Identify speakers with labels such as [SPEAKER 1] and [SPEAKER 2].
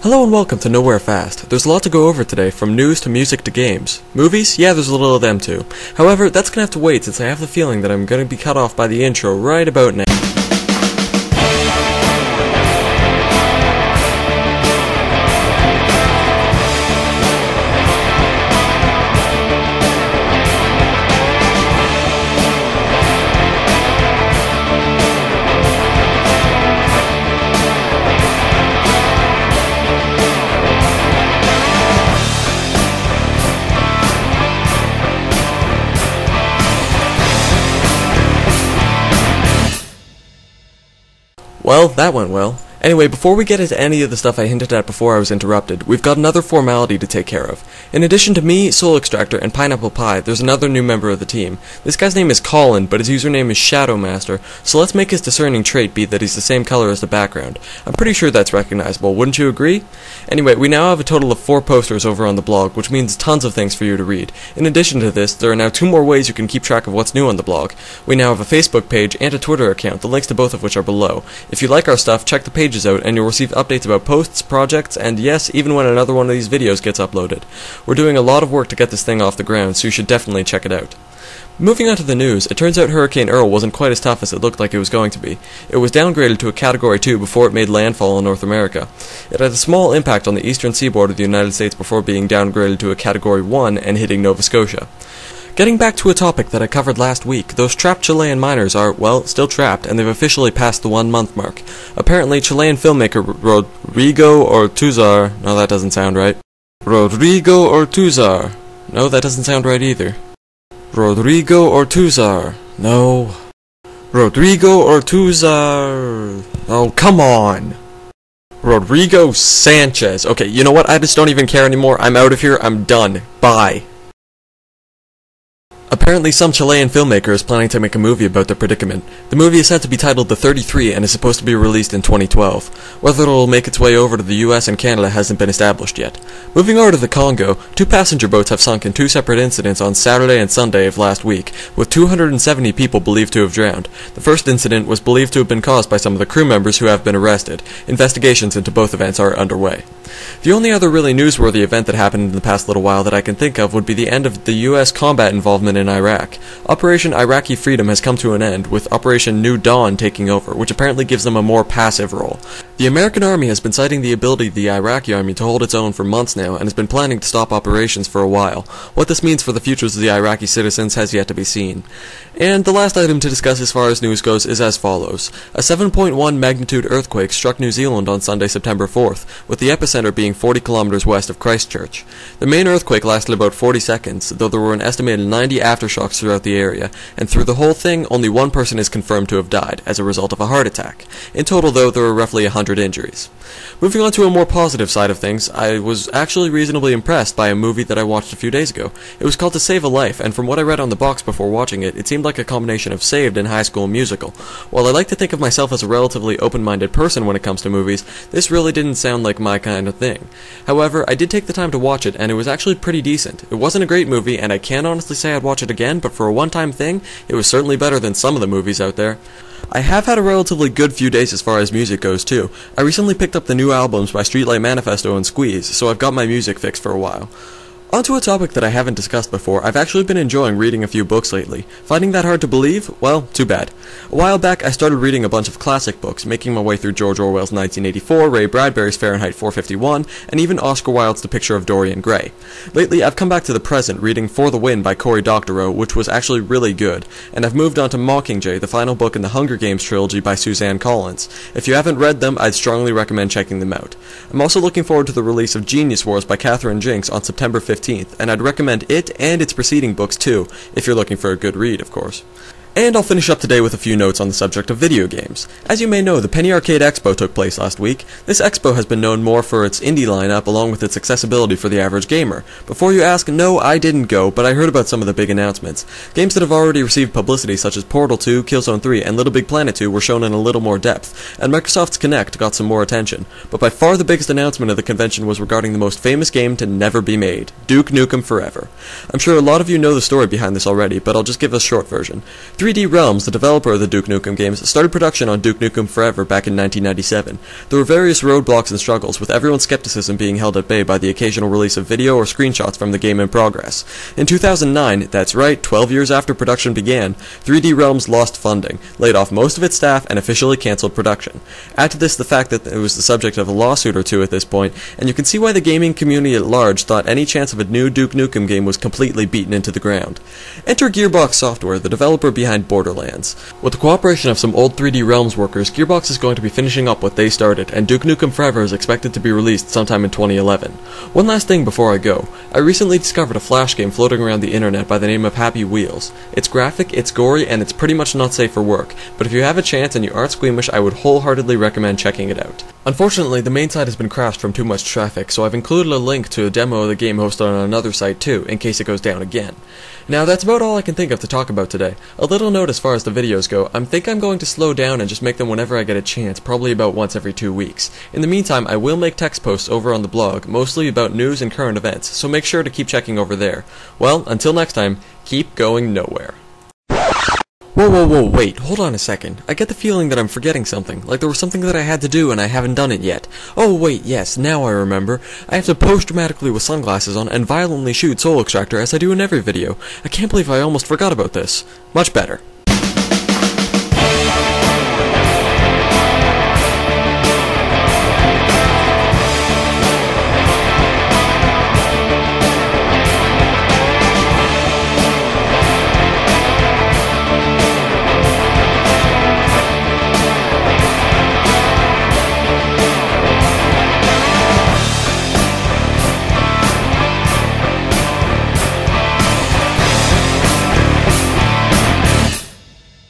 [SPEAKER 1] Hello and welcome to Nowhere Fast. There's a lot to go over today, from news to music to games. Movies? Yeah, there's a little of them too. However, that's gonna have to wait since I have the feeling that I'm gonna be cut off by the intro right about now. Well, that went well. Anyway, before we get into any of the stuff I hinted at before I was interrupted, we've got another formality to take care of. In addition to me, Soul Extractor, and Pineapple Pie, there's another new member of the team. This guy's name is Colin, but his username is Shadowmaster, so let's make his discerning trait be that he's the same color as the background. I'm pretty sure that's recognizable, wouldn't you agree? Anyway, we now have a total of 4 posters over on the blog, which means tons of things for you to read. In addition to this, there are now 2 more ways you can keep track of what's new on the blog. We now have a Facebook page and a Twitter account, the links to both of which are below. If you like our stuff, check the pages out and you'll receive updates about posts, projects, and yes, even when another one of these videos gets uploaded. We're doing a lot of work to get this thing off the ground, so you should definitely check it out. Moving on to the news, it turns out Hurricane Earl wasn't quite as tough as it looked like it was going to be. It was downgraded to a Category 2 before it made landfall in North America. It had a small impact on the eastern seaboard of the United States before being downgraded to a Category 1 and hitting Nova Scotia. Getting back to a topic that I covered last week, those trapped Chilean miners are, well, still trapped, and they've officially passed the 1-month mark. Apparently, Chilean filmmaker Rodrigo Ortuzar... No, that doesn't sound right. Rodrigo Ortuzar... No, that doesn't sound right either. Rodrigo Ortuzar... No. Rodrigo Ortuzar... Oh, come on! Rodrigo Sanchez. Okay, you know what? I just don't even care anymore. I'm out of here. I'm done. Bye. Apparently, some Chilean filmmaker is planning to make a movie about their predicament. The movie is said to be titled The 33 and is supposed to be released in 2012. Whether it will make its way over to the US and Canada hasn't been established yet. Moving over to the Congo, 2 passenger boats have sunk in 2 separate incidents on Saturday and Sunday of last week, with 270 people believed to have drowned. The first incident was believed to have been caused by some of the crew members who have been arrested. Investigations into both events are underway. The only other really newsworthy event that happened in the past little while that I can think of would be the end of the US combat involvement in Iraq. Operation Iraqi Freedom has come to an end, with Operation New Dawn taking over, which apparently gives them a more passive role. The American Army has been citing the ability of the Iraqi Army to hold its own for months now, and has been planning to stop operations for a while. What this means for the futures of the Iraqi citizens has yet to be seen. And the last item to discuss as far as news goes is as follows. A 7.1 magnitude earthquake struck New Zealand on Sunday, September 4th, with the epicenter being 40 kilometers west of Christchurch. The main earthquake lasted about 40 seconds, though there were an estimated 90 aftershocks throughout the area, and through the whole thing, only 1 person is confirmed to have died, as a result of a heart attack. In total, though, there were roughly 100 injuries. Moving on to a more positive side of things, I was actually reasonably impressed by a movie that I watched a few days ago. It was called To Save a Life, and from what I read on the box before watching it, it seemed like a combination of Saved and High School Musical. While I like to think of myself as a relatively open-minded person when it comes to movies, this really didn't sound like my kind of thing. However, I did take the time to watch it, and it was actually pretty decent. It wasn't a great movie, and I can't honestly say I'd watch it again, but for a one-time thing, it was certainly better than some of the movies out there. I have had a relatively good few days as far as music goes too. I recently picked up the new albums by Streetlight Manifesto and Squeeze, so I've got my music fixed for a while. Onto a topic that I haven't discussed before, I've actually been enjoying reading a few books lately. Finding that hard to believe? Well, too bad. A while back, I started reading a bunch of classic books, making my way through George Orwell's 1984, Ray Bradbury's Fahrenheit 451, and even Oscar Wilde's The Picture of Dorian Gray. Lately, I've come back to the present, reading For the Win by Cory Doctorow, which was actually really good, and I've moved on to Mockingjay, the final book in the Hunger Games trilogy by Suzanne Collins. If you haven't read them, I'd strongly recommend checking them out. I'm also looking forward to the release of Genius Wars by Katherine Jinks on September 15th, and I'd recommend it and its preceding books too, if you're looking for a good read, of course. And I'll finish up today with a few notes on the subject of video games. As you may know, the Penny Arcade Expo took place last week. This expo has been known more for its indie lineup along with its accessibility for the average gamer. Before you ask, no, I didn't go, but I heard about some of the big announcements. Games that have already received publicity such as Portal 2, Killzone 3, and Little Big Planet 2 were shown in a little more depth, and Microsoft's Kinect got some more attention. But by far the biggest announcement of the convention was regarding the most famous game to never be made, Duke Nukem Forever. I'm sure a lot of you know the story behind this already, but I'll just give a short version. 3D Realms, the developer of the Duke Nukem games, started production on Duke Nukem Forever back in 1997. There were various roadblocks and struggles, with everyone's skepticism being held at bay by the occasional release of video or screenshots from the game in progress. In 2009, that's right, 12 years after production began, 3D Realms lost funding, laid off most of its staff, and officially cancelled production. Add to this the fact that it was the subject of a lawsuit or two at this point, and you can see why the gaming community at large thought any chance of a new Duke Nukem game was completely beaten into the ground. Enter Gearbox Software, the developer behind Borderlands. With the cooperation of some old 3D Realms workers, Gearbox is going to be finishing up what they started, and Duke Nukem Forever is expected to be released sometime in 2011. One last thing before I go. I recently discovered a Flash game floating around the internet by the name of Happy Wheels. It's graphic, it's gory, and it's pretty much not safe for work, but if you have a chance and you aren't squeamish, I would wholeheartedly recommend checking it out. Unfortunately, the main site has been crashed from too much traffic, so I've included a link to a demo of the game hosted on another site too, in case it goes down again. Now that's about all I can think of to talk about today. A little note as far as the videos go, I think I'm going to slow down and just make them whenever I get a chance, probably about once every 2 weeks. In the meantime, I will make text posts over on the blog, mostly about news and current events, so make sure to keep checking over there. Well, until next time, keep going nowhere. Whoa, wait, hold on a second. I get the feeling that I'm forgetting something, like there was something that I had to do and I haven't done it yet. Oh wait, yes, now I remember. I have to pose dramatically with sunglasses on and violently shoot Soul Extractor as I do in every video. I can't believe I almost forgot about this. Much better.